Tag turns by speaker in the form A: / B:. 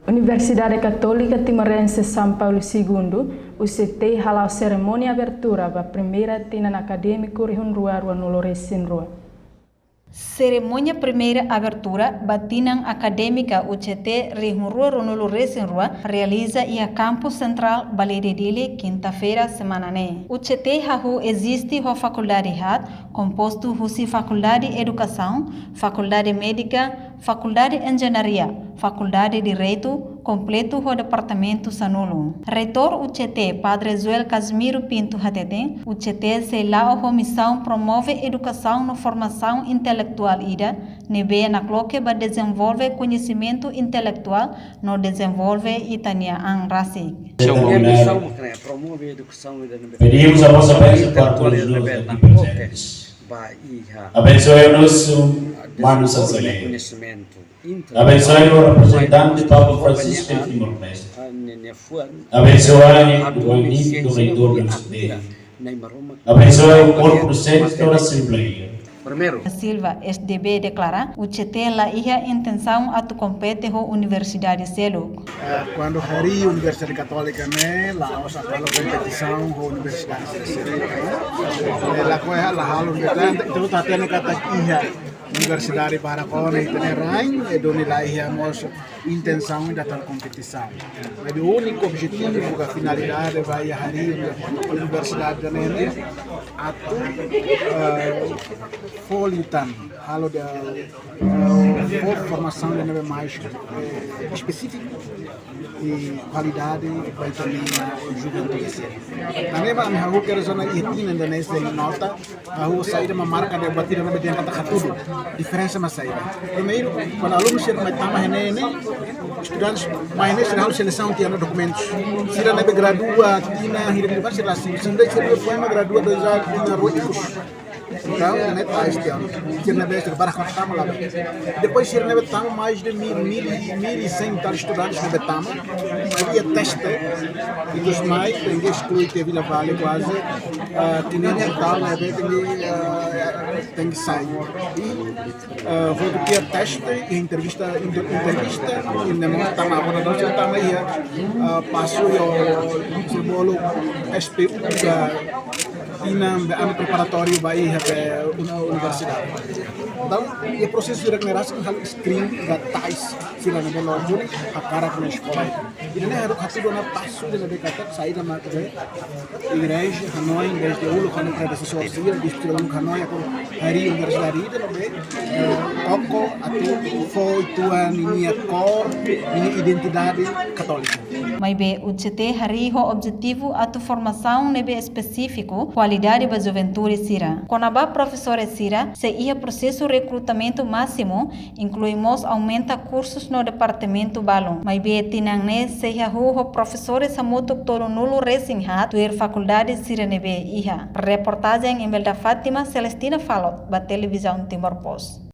A: Universidade Católica Timorense São Paulo II, UCT halau cerimônia abertura para a primeira tinan acadêmico rihunrua rua no Loresinrua.
B: Cerimônia primeira abertura batinan acadêmica UCT rihunrua rua no Loresinrua realiza a campus central Balededile quinta-feira semana né. UCT hahu existe a faculdade hat composto husi faculdade educação, faculdade médica, faculdade engenharia, faculdade de direito completo o departamento Sanulo. Reitor UCT, Padre Joel Casimiro Pinto Hateten, UCT se lá a missão promove educação na formação intelectual ida, nebe na cloque para desenvolver conhecimento intelectual, no desenvolve itania ang rasik.
C: Pedimos a vossa bênção para todos nós aqui presentes. Abençoe o nosso mano sacerdote. Abençoe o representante Papa Francisco em Timor-Leste. Abençoe o magnífico reitor do UCT. Abençoe o corpo docente da Assembleia.
B: Silva SDB declara UCT la ia intenção a tu compete ho Universidade Selo.
D: Quando hari Universidade Católica né, lá os atual competição ho Universidade Selo. Ela coisa lá halo então tá tendo kata ia Universidade para Kona e Tenerain e doni lá ia nossa intenção da tal competição. Mas o único objetivo, a finalidade vai hari Universidade da Nene a tu folitan halo da formação de neve mais específica e qualidade vai também juventude. Também vai me hago que a zona etina da nesse nota a rua saída uma marca de batida na medida kata tudo diferença na saída. Primeiro quando aluno chega mais tama renene estudantes mais nesse halo seleção tinha documentos. Se não é gradua tina hira vai ser assim. Se não é poema gradua dois já tinha roicos. Então, né, tá este ano. Tirna besta para cortar lá. Depois tirna betama mais de 1.100 tal estudantes na betama. Havia teste e dos mais tem que excluir que Vila Vale quase tinha tal né, tem que sair. E vou ter teste e entrevista e não tá na hora nós já tá aí passou o símbolo SPU ano preparatório vai para a universidade. Então, o processo de regeneração é screen da tais se lá na bela a cara com a escola. E não é o que na passo de na decata sair da marca da igreja Hanoi desde o lugar no predecessor civil distrito no Hanoi com a universidade da bem coco até foi tua minha cor minha identidade católica.
B: Mas be UCT hari ho objetivo a tu formação nebe específico qualidade da juventude sira. Com a professora sira se ia processo recrutamento máximo incluímos aumenta cursos no departamento balon. Mas be tinangne se ia ho professores samuto todo nulo resinhat tuer faculdade sira nebe iha. Reportagem em Belda Fátima Celestina Falot ba televisão Timor Post.